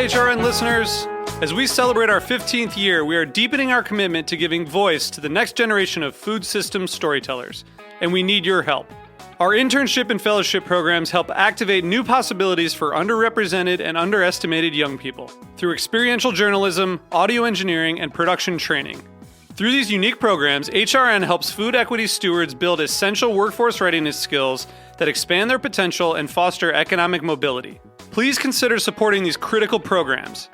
HRN listeners. As we celebrate our 15th year, we are deepening our commitment to giving voice to the next generation of food systems storytellers, and we need your help. Our internship and fellowship programs help activate new possibilities for underrepresented and underestimated young people through experiential journalism, audio engineering, and production training. Through these unique programs, HRN helps food equity stewards build essential workforce readiness skills that expand their potential and foster economic mobility. Please consider supporting these critical programs.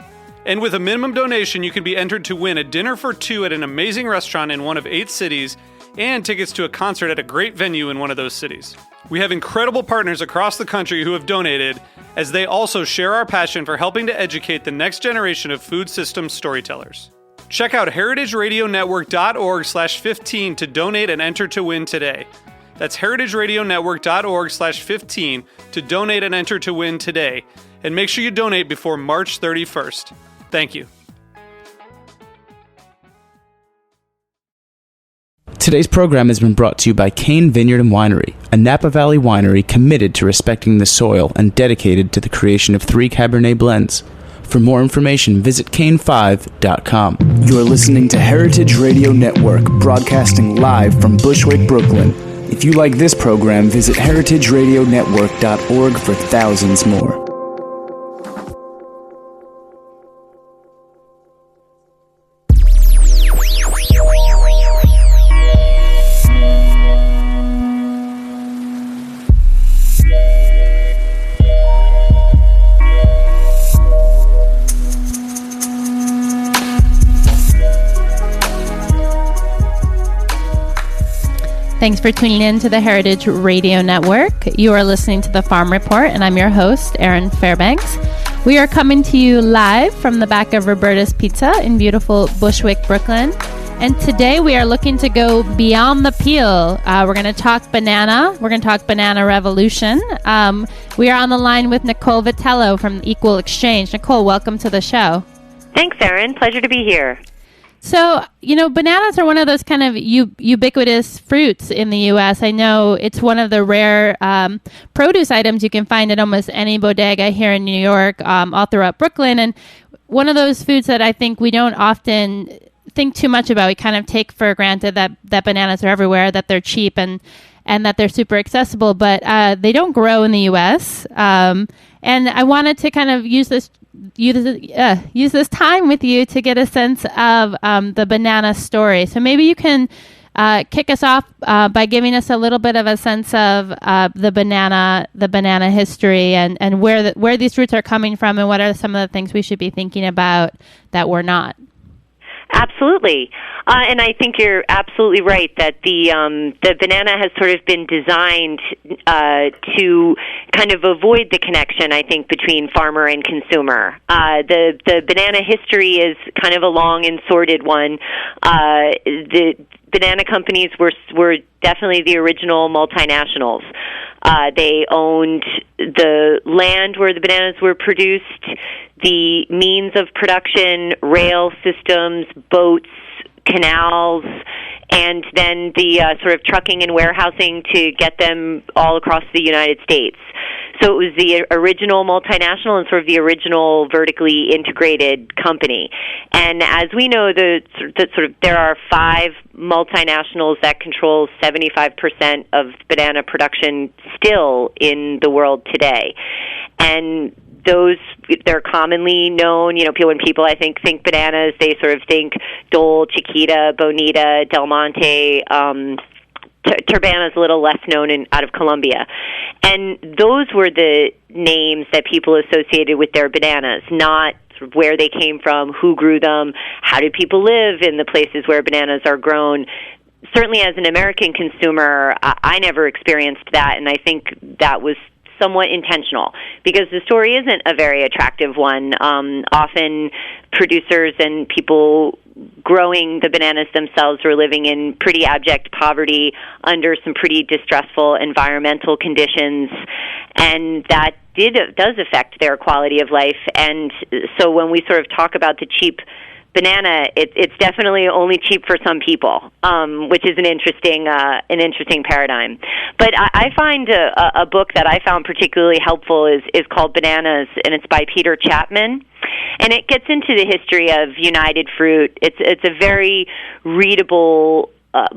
And with a minimum donation, you can be entered to win a dinner for two at an amazing restaurant in one of 8 cities and tickets to a concert at a great venue in one of those cities. We have incredible partners across the country who have donated, as they also share our passion for helping to educate the next generation of food systems storytellers. Check out heritageradionetwork.org/15 to donate and enter to win today. That's heritageradionetwork.org/15 to donate and enter to win today. And make sure you donate before March 31st. Thank you. Today's program has been brought to you by Cane Vineyard and Winery, a Napa Valley winery committed to respecting the soil and dedicated to the creation of 3 Cabernet blends. For more information, visit cane5.com. You're listening to Heritage Radio Network, broadcasting live from Bushwick, Brooklyn. If you like this program, visit heritageradionetwork.org for thousands more. Thanks for tuning in to the Heritage Radio Network. You are listening to The Farm Report, and I'm your host, Erin Fairbanks. We are coming to you live from the back of Roberta's Pizza in beautiful Bushwick, Brooklyn. And today we are looking to go beyond the peel. We're going to talk banana. We're going to talk banana revolution. We are on the line with Nicole Vitello from Equal Exchange. Nicole, welcome to the show. Thanks, Erin. Pleasure to be here. So, bananas are one of those kind of ubiquitous fruits in the U.S. I know it's one of the rare produce items you can find at almost any bodega here in New York, all throughout Brooklyn. And one of those foods that I think we don't often think too much about. We kind of take for granted that bananas are everywhere, that they're cheap and that they're super accessible, but they don't grow in the U.S. And I wanted to kind of use this time with you to get a sense of the banana story. So maybe you can kick us off by giving us a little bit of a sense of the banana history and where these fruits are coming from and what are some of the things we should be thinking about that we're not. Absolutely. And I think you're absolutely right that the banana has sort of been designed to kind of avoid the connection, I think, between farmer and consumer. The banana history is kind of a long and sordid one. The banana companies were definitely the original multinationals. They owned the land where the bananas were produced, the means of production, rail systems, boats, canals, and then the sort of trucking and warehousing to get them all across the United States. So it was the original multinational and sort of the original vertically integrated company. And as we know, there are 5 multinationals that control 75% of banana production still in the world today. And they're commonly known, when people, I think bananas, they sort of think Dole, Chiquita, Bonita, Del Monte. Turbana is a little less known out of Colombia. And those were the names that people associated with their bananas, not sort of where they came from, who grew them, how do people live in the places where bananas are grown. Certainly as an American consumer, I never experienced that, and I think that was somewhat intentional because the story isn't a very attractive one. Often producers and people growing the bananas themselves were living in pretty abject poverty under some pretty distressful environmental conditions, and that does affect their quality of life. And so when we sort of talk about the cheap banana, it's definitely only cheap for some people, which is an interesting paradigm. But I find a book that I found particularly helpful is called Bananas, and it's by Peter Chapman. And it gets into the history of United Fruit. It's a very readable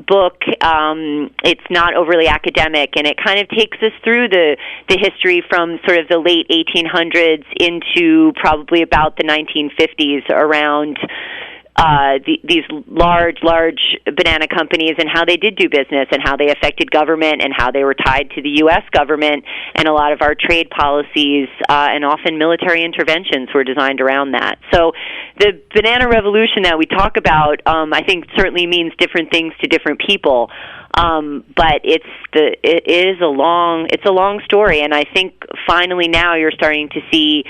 book. It's not overly academic, and it kind of takes us through the history from sort of the late 1800s into probably about the 1950s around these large banana companies and how they did do business and how they affected government and how they were tied to the U.S. government, and a lot of our trade policies and often military interventions were designed around that. So the banana revolution that we talk about, I think certainly means different things to different people. But it's a long story, and I think finally now you're starting to see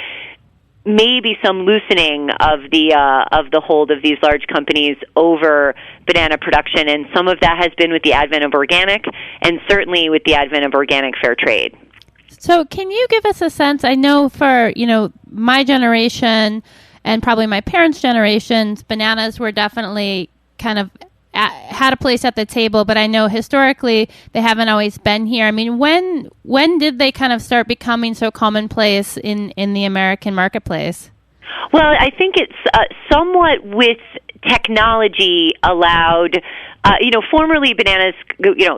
maybe some loosening of the hold of these large companies over banana production, and some of that has been with the advent of organic, and certainly with the advent of organic fair trade. So can you give us a sense? I know for my generation and probably my parents' generations, bananas were definitely kind of had a place at the table, but I know historically they haven't always been here. I mean, when did they kind of start becoming so commonplace in the American marketplace? Well, I think it's somewhat with technology allowed. Formerly bananas,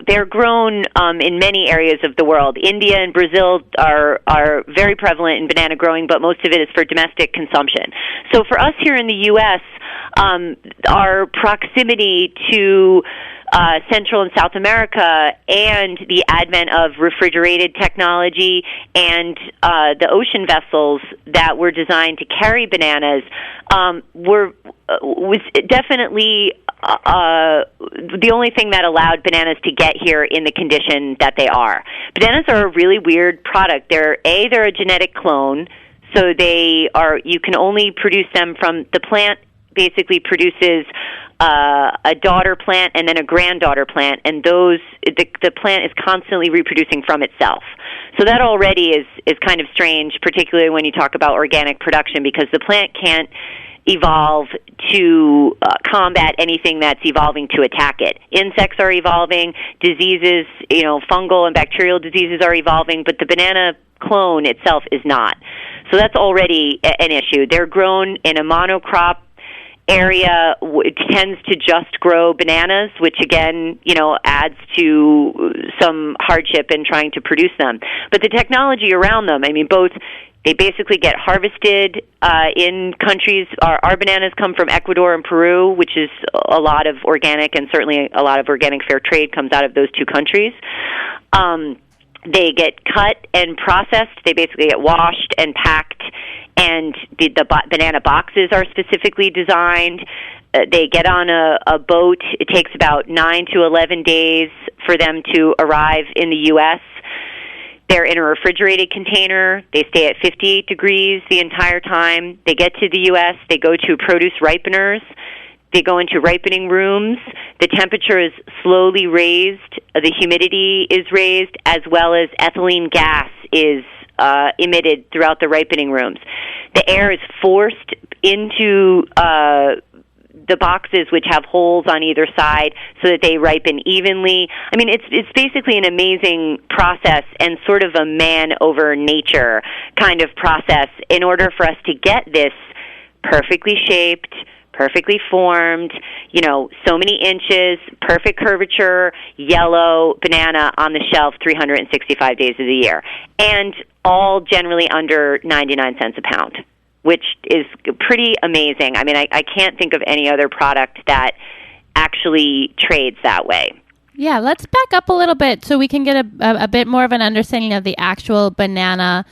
they're grown in many areas of the world. India and Brazil are very prevalent in banana growing, but most of it is for domestic consumption. So for us here in the U.S., our proximity to Central and South America and the advent of refrigerated technology and the ocean vessels that were designed to carry bananas was definitely the only thing that allowed bananas to get here in the condition that they are. Bananas are a really weird product. They're a genetic clone, so you can only produce them from the plant. Basically produces a daughter plant and then a granddaughter plant, and the plant is constantly reproducing from itself. So that already is kind of strange, particularly when you talk about organic production, because the plant can't evolve to combat anything that's evolving to attack it. Insects are evolving, diseases, fungal and bacterial diseases are evolving, but the banana clone itself is not. So that's already an issue. They're grown in a monocrop area. It tends to just grow bananas, which again, adds to some hardship in trying to produce them. But the technology around them, they basically get harvested in countries. Our bananas come from Ecuador and Peru, which is a lot of organic, and certainly a lot of organic fair trade comes out of those two countries. They get cut and processed. They basically get washed and packed, and the banana boxes are specifically designed. They get on a boat. It takes about 9 to 11 days for them to arrive in the U.S. They're in a refrigerated container. They stay at 58 degrees the entire time. They get to the U.S. They go to produce ripeners. They go into ripening rooms. The temperature is slowly raised. The humidity is raised, as well as ethylene gas is emitted throughout the ripening rooms. The air is forced into the boxes, which have holes on either side, so that they ripen evenly. It's basically an amazing process and sort of a man over nature kind of process in order for us to get this perfectly shaped, perfectly formed, so many inches, perfect curvature, yellow banana on the shelf 365 days of the year. And all generally under 99 cents a pound, which is pretty amazing. I can't think of any other product that actually trades that way. Yeah, let's back up a little bit so we can get a bit more of an understanding of the actual banana,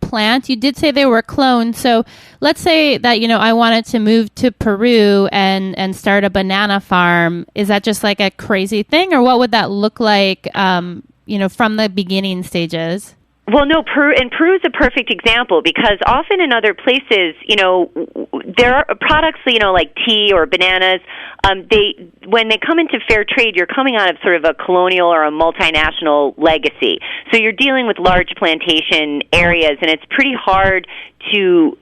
plant. You did say they were clones. So let's say that, I wanted to move to Peru and start a banana farm. Is that just like a crazy thing, or what would that look like, from the beginning stages? Well, no, Peru is a perfect example, because often in other places, there are products, like tea or bananas, when they come into fair trade, you're coming out of sort of a colonial or a multinational legacy. So you're dealing with large plantation areas, and it's pretty hard to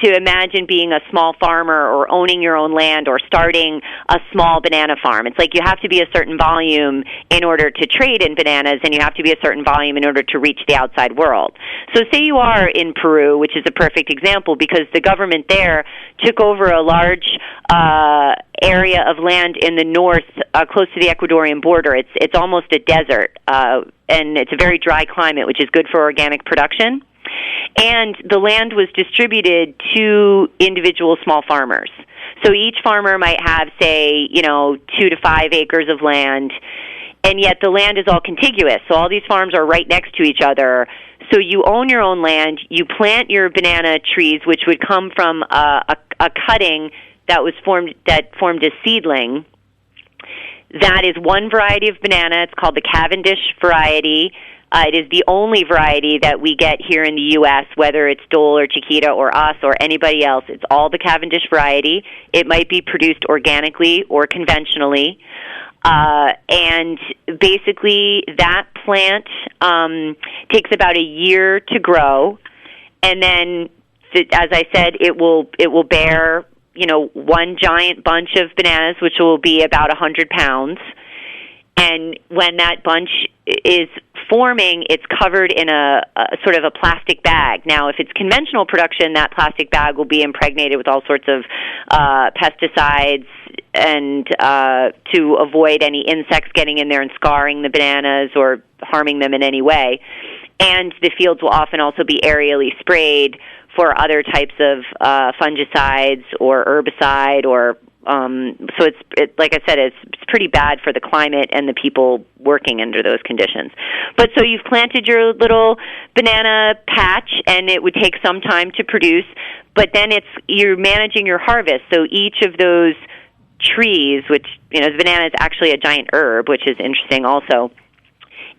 to imagine being a small farmer or owning your own land or starting a small banana farm. It's like you have to be a certain volume in order to trade in bananas, and you have to be a certain volume in order to reach the outside world. So say you are in Peru, which is a perfect example because the government there took over a large area of land in the north close to the Ecuadorian border. It's almost a desert, and it's a very dry climate, which is good for organic production. And the land was distributed to individual small farmers. So each farmer might have, say, 2 to 5 acres of land, and yet the land is all contiguous. So all these farms are right next to each other. So you own your own land. You plant your banana trees, which would come from a cutting that formed a seedling. That is one variety of banana. It's called the Cavendish variety. It is the only variety that we get here in the U.S., whether it's Dole or Chiquita or us or anybody else. It's all the Cavendish variety. It might be produced organically or conventionally. And basically that plant takes about a year to grow. And then, as I said, it will bear, one giant bunch of bananas, which will be about 100 pounds. And when that bunch is forming, it's covered in a sort of a plastic bag. Now, if it's conventional production, that plastic bag will be impregnated with all sorts of pesticides and to avoid any insects getting in there and scarring the bananas or harming them in any way. And the fields will often also be aerially sprayed for other types of fungicides or herbicide or so like I said, it's pretty bad for the climate and the people working under those conditions. But so you've planted your little banana patch, and it would take some time to produce, but then you're managing your harvest. So each of those trees, which, the banana is actually a giant herb, which is interesting also,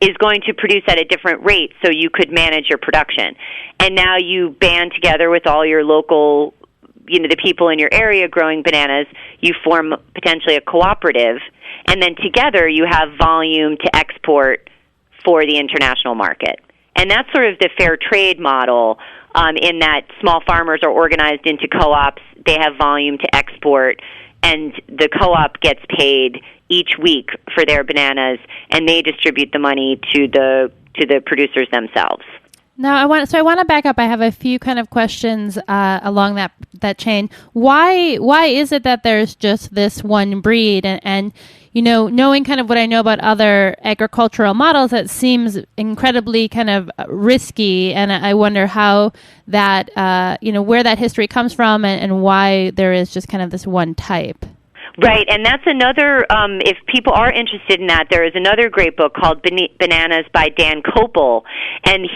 is going to produce at a different rate so you could manage your production. And now you band together with all your local the people in your area growing bananas, you form potentially a cooperative, and then together you have volume to export for the international market. And that's sort of the fair trade model, in that small farmers are organized into co-ops, they have volume to export, and the co-op gets paid each week for their bananas, and they distribute the money to the producers themselves. Now, I want to back up. I have a few kind of questions along that chain. Why is it that there's just this one breed? And knowing kind of what I know about other agricultural models, that seems incredibly kind of risky. And I wonder how that, where that history comes from and why there is just kind of this one type. Right, and that's another, if people are interested in that, there is another great book called Bananas by Dan Kopel, and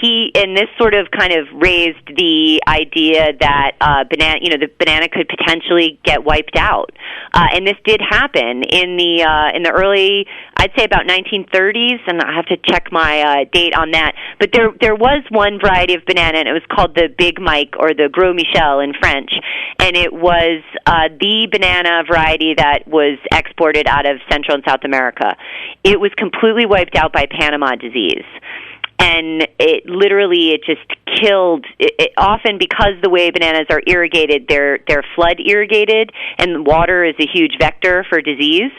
this sort of kind of raised the idea that the banana could potentially get wiped out. And this did happen in the early, I'd say about 1930s, and I have to check my date on that, but there was one variety of banana, and it was called the Big Mike, or the Gros Michel in French, and it was the banana variety that was exported out of Central and South America. It was completely wiped out by Panama disease. And it just killed, often because the way bananas are irrigated, they're flood irrigated, and water is a huge vector for disease.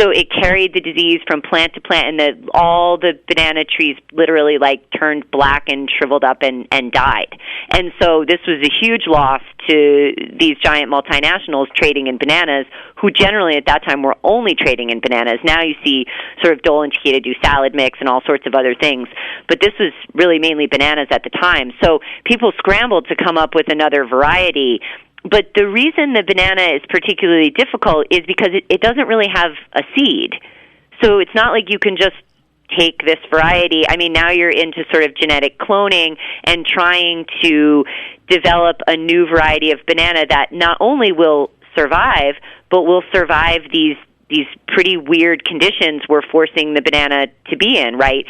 So it carried the disease from plant to plant, and all the banana trees literally turned black and shriveled up and died. And so this was a huge loss to these giant multinationals trading in bananas, who generally at that time were only trading in bananas. Now you see sort of Dole and Chiquita do salad mix and all sorts of other things, but this was really mainly bananas at the time. So people scrambled to come up with another variety. But the reason the banana is particularly difficult is because it doesn't really have a seed. So it's not like you can just take this variety. I mean, now you're into sort of genetic cloning and trying to develop a new variety of banana that not only will survive, but will survive these pretty weird conditions we're forcing the banana to be in, right?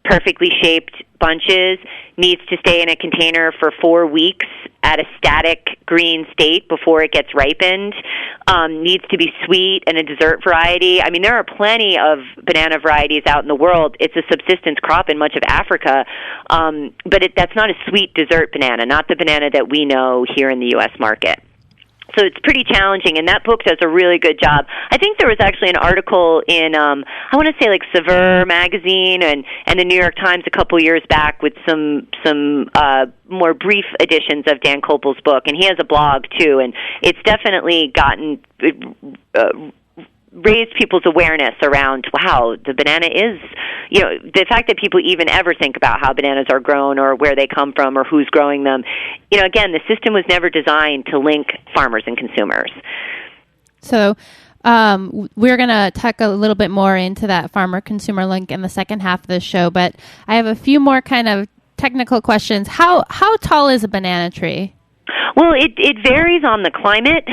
perfectly shaped bunches, needs to stay in a container for 4 weeks at a static green state before it gets ripened, needs to be sweet and a dessert variety. I mean, there are plenty of banana varieties out in the world. It's a subsistence crop in much of Africa, but that's not a sweet dessert banana, not the banana that we know here in the U.S. market. So it's pretty challenging, and that book does a really good job. I think there was actually an article in, I want to say like Saveur magazine and the New York Times a couple years back with some more brief editions of Dan Kopel's book, and he has a blog too, and it's definitely gotten raised people's awareness around, wow, the banana is, the fact that people even ever think about how bananas are grown or where they come from or who's growing them. Again, the system was never designed to link farmers and consumers. So we're going to tuck a little bit more into that farmer-consumer link in the second half of the show, but I have a few more kind of technical questions. How tall is a banana tree? Well, it varies on the climate.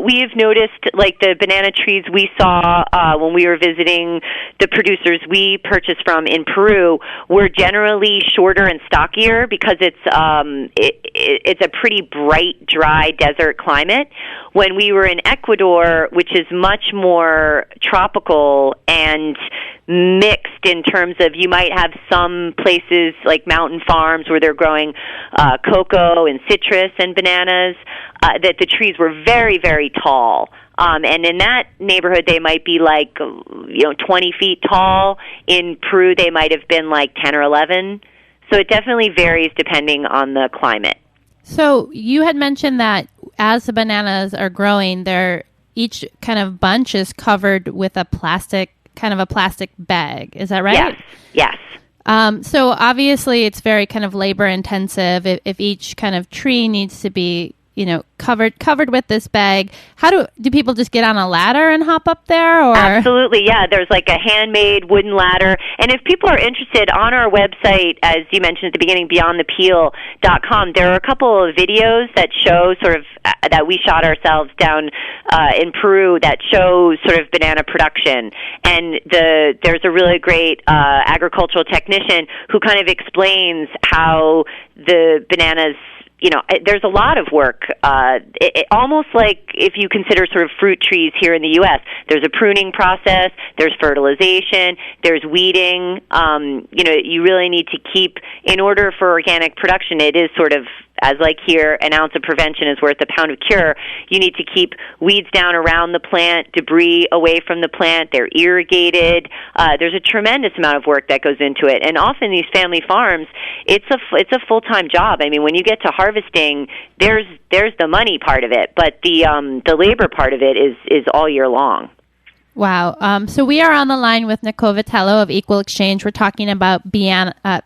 We have noticed, like the banana trees we saw when we were visiting the producers we purchased from in Peru, were generally shorter and stockier because it's a pretty bright, dry desert climate. When we were in Ecuador, which is much more tropical and mixed in terms of, you might have some places like mountain farms where they're growing cocoa and citrus and bananas, that the trees were very, very tall. And in that neighborhood, they might be like, 20 feet tall. In Peru, they might have been like 10 or 11. So it definitely varies depending on the climate. So you had mentioned that as the bananas are growing, each kind of bunch is covered with a plastic bag. Is that right? Yes. So obviously it's very kind of labor intensive if each kind of tree needs to be, covered with this bag. How do people just get on a ladder and hop up there? Or? Absolutely, yeah. There's like a handmade wooden ladder. And if people are interested, on our website, as you mentioned at the beginning, beyondthepeel.com, there are a couple of videos that show that we shot ourselves down in Peru that show sort of banana production. And there's a really great agricultural technician who kind of explains how the bananas, there's a lot of work, almost like if you consider sort of fruit trees here in the U.S. There's a pruning process, there's fertilization, there's weeding. You really need to keep, in order for organic production, it is sort of, as like here, an ounce of prevention is worth a pound of cure. You need to keep weeds down around the plant, debris away from the plant. They're irrigated. There's a tremendous amount of work that goes into it. And often these family farms, it's a full-time job. I mean, when you get to harvesting, there's the money part of it, but the labor part of it is all year long. Wow. So we are on the line with Nicole Vitello of Equal Exchange. We're talking about bananas. I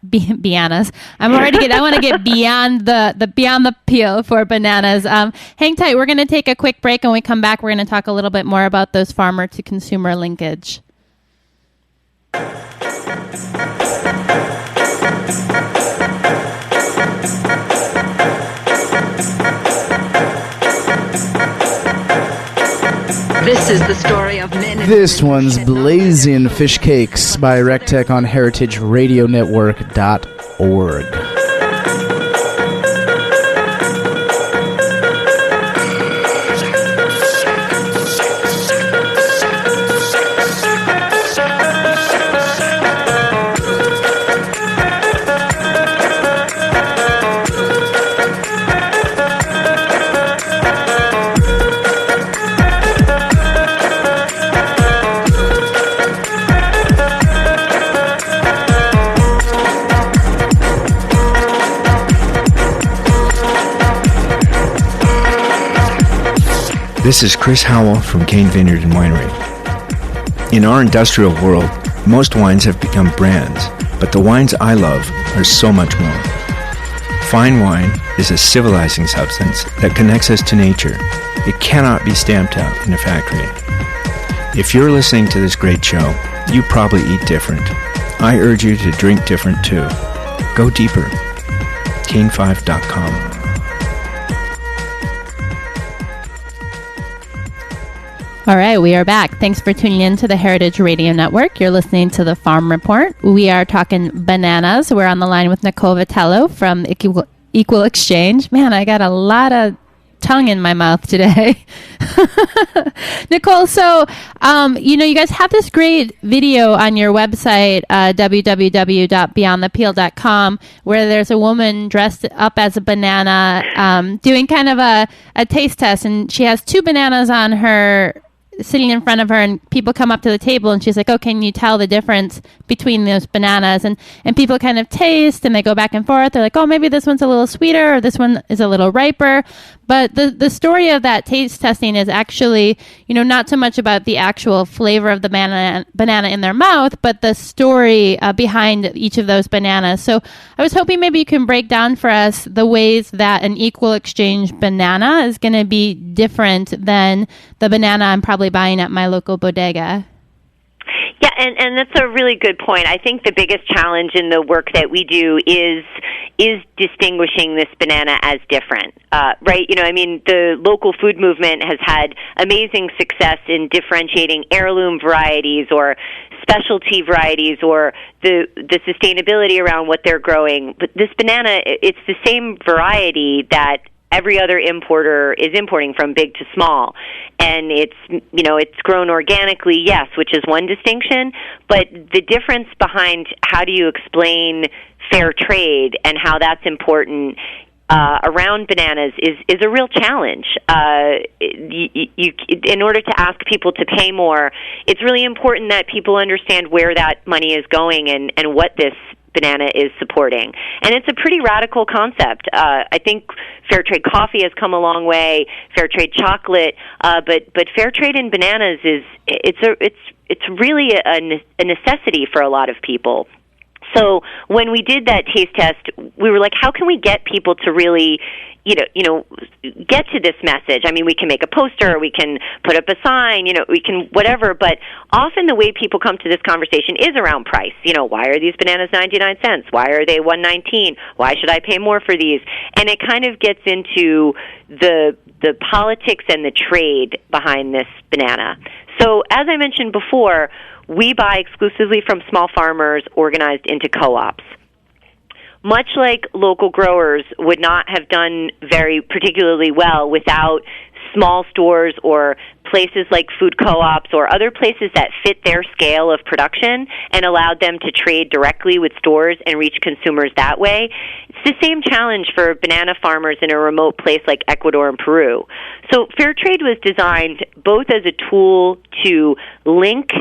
want to get beyond the peel for bananas. Hang tight. We're going to take a quick break, and when we come back, we're going to talk a little bit more about those farmer to consumer linkage. This is the story of men. This one's Blazing Fish Cakes by Rectech on heritageradionetwork.org. This is Chris Howell from Cane Vineyard and Winery. In our industrial world, most wines have become brands, but the wines I love are so much more. Fine wine is a civilizing substance that connects us to nature. It cannot be stamped out in a factory. If you're listening to this great show, you probably eat different. I urge you to drink different too. Go deeper. Cane5.com. All right, we are back. Thanks for tuning in to the Heritage Radio Network. You're listening to the Farm Report. We are talking bananas. We're on the line with Nicole Vitello from Equal Exchange. Man, I got a lot of tongue in my mouth today. Nicole, so, you guys have this great video on your website, www.beyondthepeel.com, where there's a woman dressed up as a banana doing kind of a taste test, and she has 2 bananas on her sitting in front of her, and people come up to the table and she's like, oh, can you tell the difference between those bananas? And people kind of taste and they go back and forth. They're like, oh, maybe this one's a little sweeter or this one is a little riper. But the story of that taste testing is actually, not so much about the actual flavor of the banana in their mouth, but the story behind each of those bananas. So I was hoping maybe you can break down for us the ways that an equal exchange banana is going to be different than the banana I'm probably buying at my local bodega. Yeah, and that's a really good point. I think the biggest challenge in the work that we do is distinguishing this banana as different, right? The local food movement has had amazing success in differentiating heirloom varieties or specialty varieties or the sustainability around what they're growing. But this banana, it's the same variety that every other importer is importing from big to small. And it's grown organically, yes, which is one distinction, but the difference behind how do you explain fair trade and how that's important around bananas is a real challenge. In order to ask people to pay more, it's really important that people understand where that money is going and what this banana is supporting. And it's a pretty radical concept. I think fair trade coffee has come a long way, fair trade chocolate, but fair trade in bananas it's really a necessity for a lot of people. So when we did that taste test, we were like, how can we get people to really get to this message? I mean, we can make a poster, we can put up a sign, we can whatever, but often the way people come to this conversation is around price. Why are these bananas 99 cents? Why are they $1.19? Why should I pay more for these? And it kind of gets into the politics and the trade behind this banana. So as I mentioned before, we buy exclusively from small farmers organized into co-ops. Much like local growers would not have done very particularly well without small stores or places like food co-ops or other places that fit their scale of production and allowed them to trade directly with stores and reach consumers that way. It's the same challenge for banana farmers in a remote place like Ecuador and Peru. So fair trade was designed both as a tool to link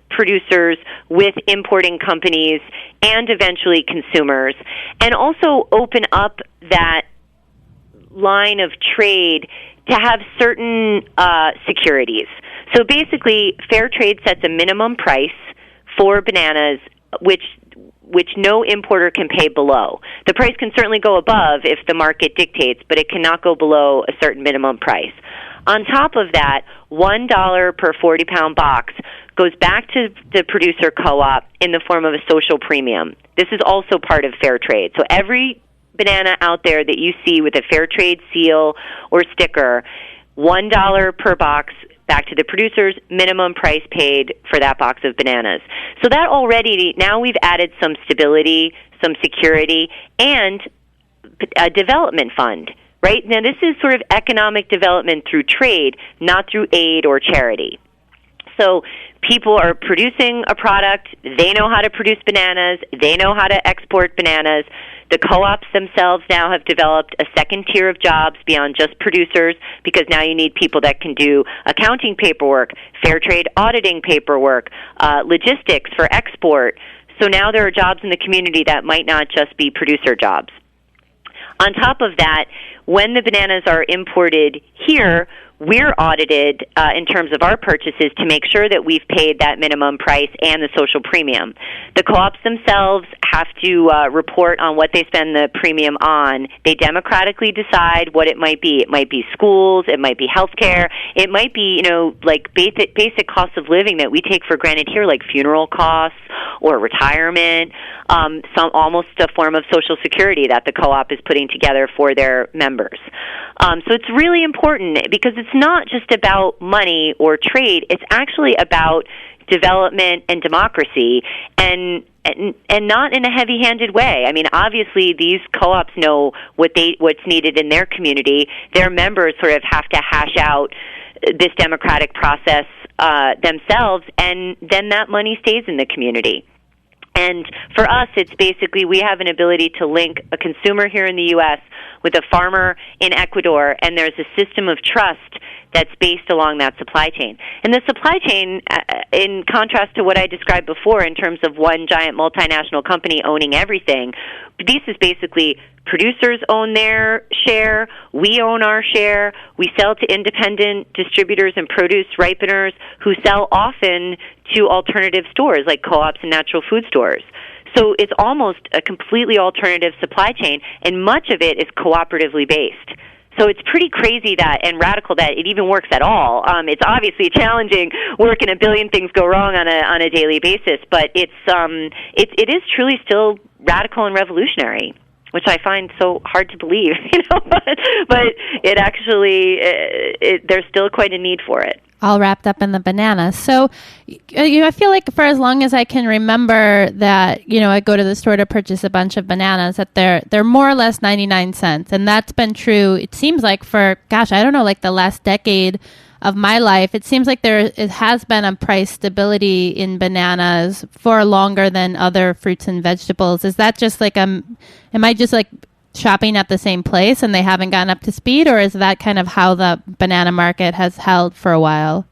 producers with importing companies and eventually consumers, and also open up that line of trade to have certain securities. So basically, fair trade sets a minimum price for bananas, which no importer can pay below. The price can certainly go above if the market dictates, but it cannot go below a certain minimum price. On top of that, $1 per 40-pound box goes back to the producer co-op in the form of a social premium. This is also part of fair trade. So every banana out there that you see with a fair trade seal or sticker, $1 per box back to the producers, minimum price paid for that box of bananas. So that already, now we've added some stability, some security, and a development fund. Right? Now, this is sort of economic development through trade, not through aid or charity. So people are producing a product. They know how to produce bananas. They know how to export bananas. The co-ops themselves now have developed a second tier of jobs beyond just producers, because now you need people that can do accounting paperwork, fair trade auditing paperwork, logistics for export. So now there are jobs in the community that might not just be producer jobs. On top of that, when the bananas are imported here, we're audited in terms of our purchases to make sure that we've paid that minimum price and the social premium. The co-ops themselves have to report on what they spend the premium on. They democratically decide what it might be. It might be schools, it might be healthcare, it might be, like basic costs of living that we take for granted here, like funeral costs or retirement, some almost a form of Social Security that the co-op is putting together for their members. So it's really important because it's not just about money or trade. It's actually about development and democracy, and not in a heavy-handed way. I mean, obviously, these co-ops know what's needed in their community. Their members sort of have to hash out this democratic process themselves, and then that money stays in the community. And for us, it's basically we have an ability to link a consumer here in the U.S. with a farmer in Ecuador, and there's a system of trust that's based along that supply chain. And the supply chain, in contrast to what I described before in terms of one giant multinational company owning everything, this is basically producers own their share, we own our share, we sell to independent distributors and produce ripeners who sell often to alternative stores like co-ops and natural food stores. So it's almost a completely alternative supply chain, and much of it is cooperatively based. So it's pretty crazy that and radical that it even works at all. It's obviously challenging work, and a billion things go wrong on a daily basis. But it is truly still radical and revolutionary, which I find so hard to believe. But it actually there's still quite a need for it. All wrapped up in the banana. So, I feel like for as long as I can remember that, I go to the store to purchase a bunch of bananas, that they're more or less 99 cents. And that's been true, it seems like for, I don't know, like the last decade of my life. It seems like it has been a price stability in bananas for longer than other fruits and vegetables. Is that just like, am I just like shopping at the same place and they haven't gotten up to speed, or is that kind of how the banana market has held for a while?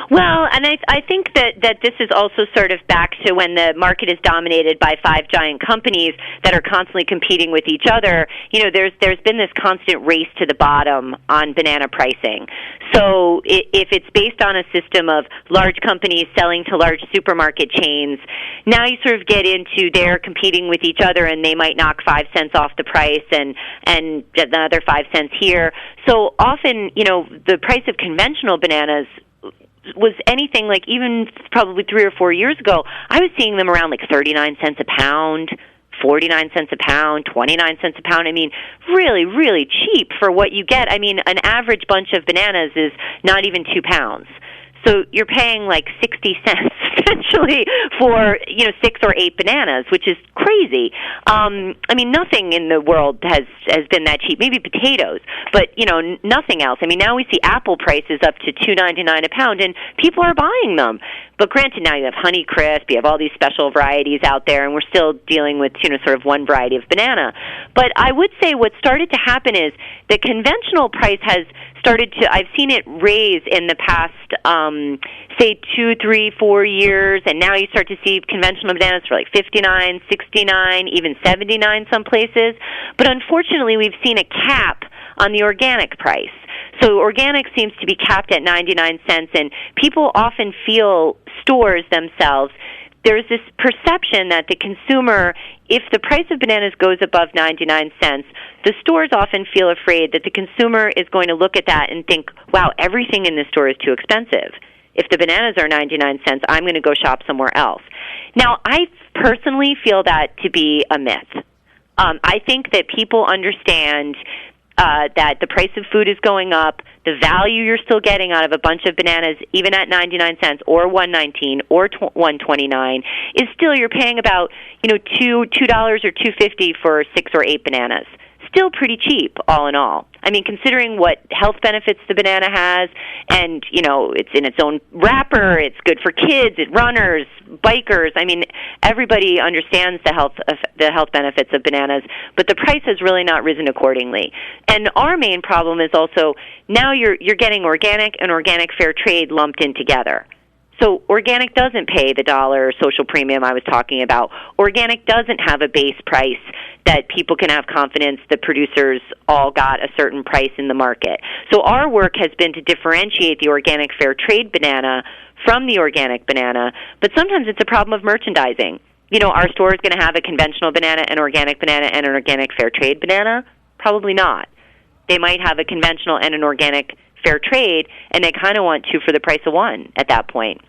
Well, and I think that this is also sort of back to when the market is dominated by 5 giant companies that are constantly competing with each other. There's been this constant race to the bottom on banana pricing. So if it's based on a system of large companies selling to large supermarket chains, now you sort of get into they're competing with each other, and they might knock 5 cents off the price and another 5 cents here. So often, the price of conventional bananas was anything like, even probably 3 or 4 years ago, I was seeing them around like 39 cents a pound, 49 cents a pound, 29 cents a pound. I mean, really, really cheap for what you get. I mean, an average bunch of bananas is not even 2 pounds. So you're paying like 60 cents essentially for 6 or 8 bananas, which is crazy. I mean, nothing in the world has been that cheap. Maybe potatoes, but nothing else. I mean, now we see apple prices up to $2.99 a pound, and people are buying them. But granted, now you have Honeycrisp, you have all these special varieties out there, and we're still dealing with sort of one variety of banana. But I would say what started to happen is the conventional price has started to, I've seen it raise in the past, say 2, 3, 4 years, and now you start to see conventional bananas for like 59, 69, even 79 some places. But unfortunately, we've seen a cap on the organic price. So organic seems to be capped at 99 cents, and people often feel, stores themselves, there's this perception that the consumer, if the price of bananas goes above 99 cents, the stores often feel afraid that the consumer is going to look at that and think, wow, everything in this store is too expensive. If the bananas are 99 cents, I'm going to go shop somewhere else. Now, I personally feel that to be a myth. I think that people understand that the price of food is going up, the value you're still getting out of a bunch of bananas, even at 99 cents or $1.19 or $1.29, is still you're paying about $2 or $2.50 for 6 or 8 bananas. Still pretty cheap, all in all. I mean, considering what health benefits the banana has, and it's in its own wrapper, it's good for kids, runners, bikers. I mean, everybody understands the health benefits of bananas, but the price has really not risen accordingly. And our main problem is also now you're getting organic and organic fair trade lumped in together. So organic doesn't pay the dollar social premium I was talking about. Organic doesn't have a base price that people can have confidence the producers all got a certain price in the market. So our work has been to differentiate the organic fair trade banana from the organic banana, but sometimes it's a problem of merchandising. Our store is going to have a conventional banana, an organic fair trade banana? Probably not. They might have a conventional and an organic fair trade, and they kind of want 2 for the price of 1 at that point.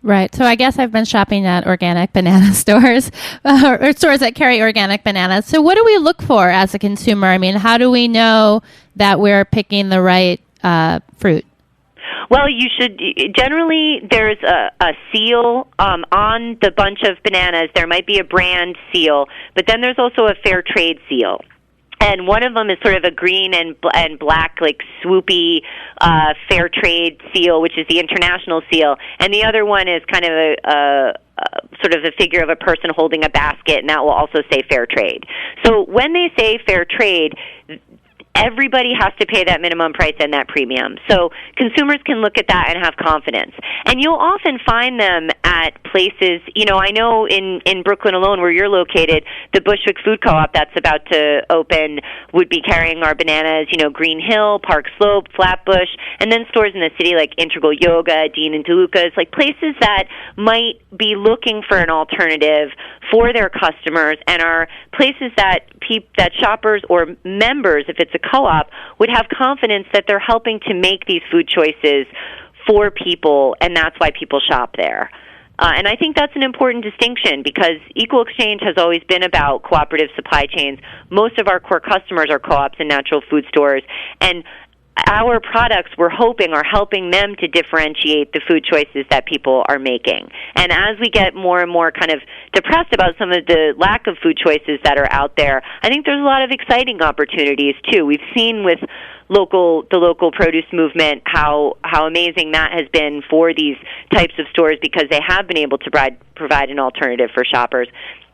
Right. So I guess I've been shopping at organic banana stores or stores that carry organic bananas. So what do we look for as a consumer? I mean, how do we know that we're picking the right fruit? Well, you should generally. There's a seal on the bunch of bananas. There might be a brand seal, but then there's also a fair trade seal. And one of them is sort of a green and black, like swoopy fair trade seal, which is the international seal. And the other one is kind of a sort of the figure of a person holding a basket, and that will also say fair trade. So when they say fair trade, everybody has to pay that minimum price and that premium. So consumers can look at that and have confidence. And you'll often find them at places, I know in Brooklyn alone where you're located, the Bushwick Food Co-op that's about to open would be carrying our bananas, Green Hill, Park Slope, Flatbush, and then stores in the city like Integral Yoga, Dean and DeLuca's, like places that might be looking for an alternative for their customers and are places that that shoppers or members, if it's a co-op, would have confidence that they're helping to make these food choices for people, and that's why people shop there. And I think that's an important distinction because Equal Exchange has always been about cooperative supply chains. Most of our core customers are co-ops and natural food stores, and our products, we're hoping, are helping them to differentiate the food choices that people are making. And as we get more and more kind of depressed about some of the lack of food choices that are out there, I think there's a lot of exciting opportunities, too. We've seen with the local produce movement how amazing that has been for these types of stores because they have been able to provide an alternative for shoppers.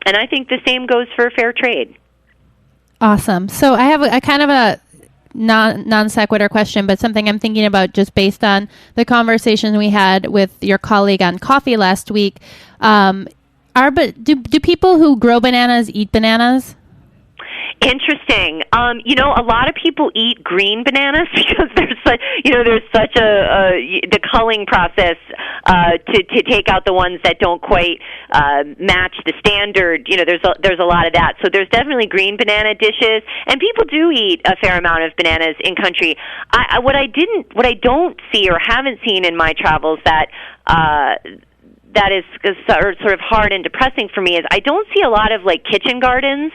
And I think the same goes for fair trade. Awesome. So I have a kind of a non sequitur question, but something I'm thinking about just based on the conversation we had with your colleague on coffee last week. Do people who grow bananas eat bananas? Interesting. A lot of people eat green bananas because there's such the culling process to take out the ones that don't quite match the standard. There's a lot of that. So there's definitely green banana dishes, and people do eat a fair amount of bananas in country. What I don't see or haven't seen in my travels that is sort of hard and depressing for me is I don't see a lot of like kitchen gardens,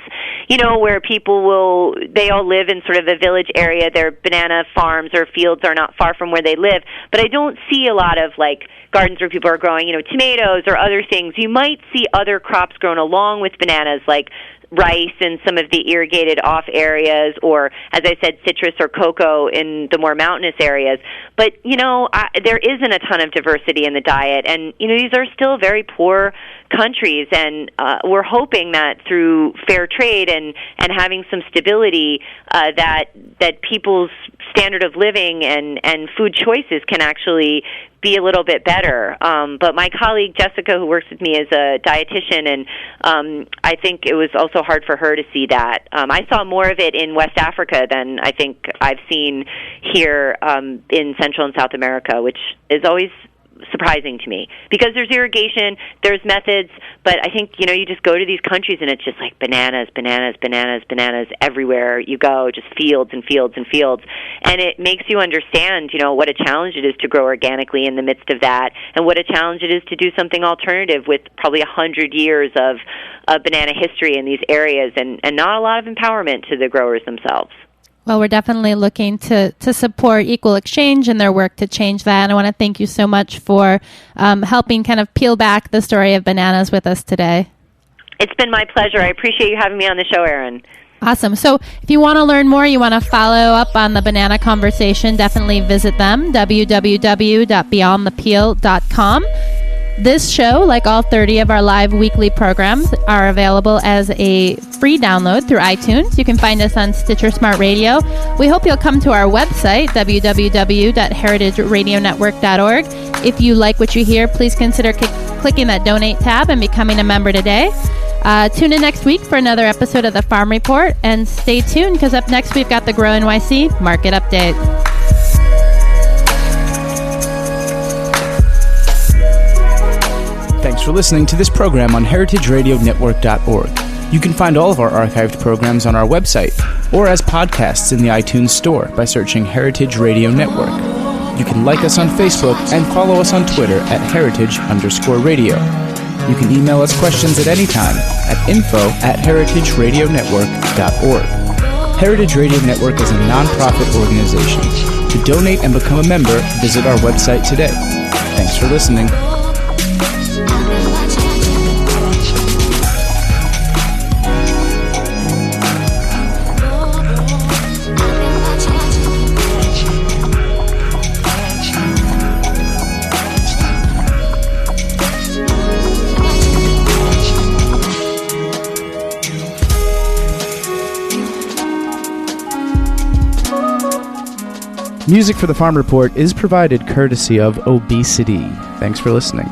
where people they all live in sort of a village area. Their banana farms or fields are not far from where they live, but I don't see a lot of like gardens where people are growing, tomatoes or other things. You might see other crops grown along with bananas like rice in some of the irrigated off areas, or, as I said, citrus or cocoa in the more mountainous areas. But, there isn't a ton of diversity in the diet, and, these are still very poor countries, and we're hoping that through fair trade and having some stability that people's standard of living and food choices can actually be a little bit better. But my colleague Jessica, who works with me, is a dietitian, and I think it was also hard for her to see that. I saw more of it in West Africa than I think I've seen here in Central and South America, which is always surprising to me because there's irrigation, there's methods, but I think you just go to these countries and it's just like bananas everywhere you go, just fields and fields and fields, and it makes you understand what a challenge it is to grow organically in the midst of that, and what a challenge it is to do something alternative with probably 100 years of banana history in these areas, and not a lot of empowerment to the growers themselves. Well, we're definitely looking to support Equal Exchange and their work to change that. And I want to thank you so much for helping kind of peel back the story of bananas with us today. It's been my pleasure. I appreciate you having me on the show, Erin. Awesome. So if you want to learn more, you want to follow up on the banana conversation, definitely visit them, www.beyondthepeel.com. This show, like all 30 of our live weekly programs, are available as a free download through iTunes. You can find us on Stitcher Smart Radio. We hope you'll come to our website, www.heritageradionetwork.org. If you like what you hear, please consider clicking that donate tab and becoming a member today. Tune in next week for another episode of The Farm Report, and stay tuned because up next we've got the Grow NYC Market Update. Thanks for listening to this program on heritageradionetwork.org. You can find all of our archived programs on our website or as podcasts in the iTunes Store by searching Heritage Radio Network. You can like us on Facebook and follow us on Twitter at heritage_radio. You can email us questions at any time at info@heritageradionetwork.org. Heritage Radio Network is a non-profit organization. To donate and become a member, visit our website today. Thanks for listening. Music for the Farm Report is provided courtesy of Obesity. Thanks for listening.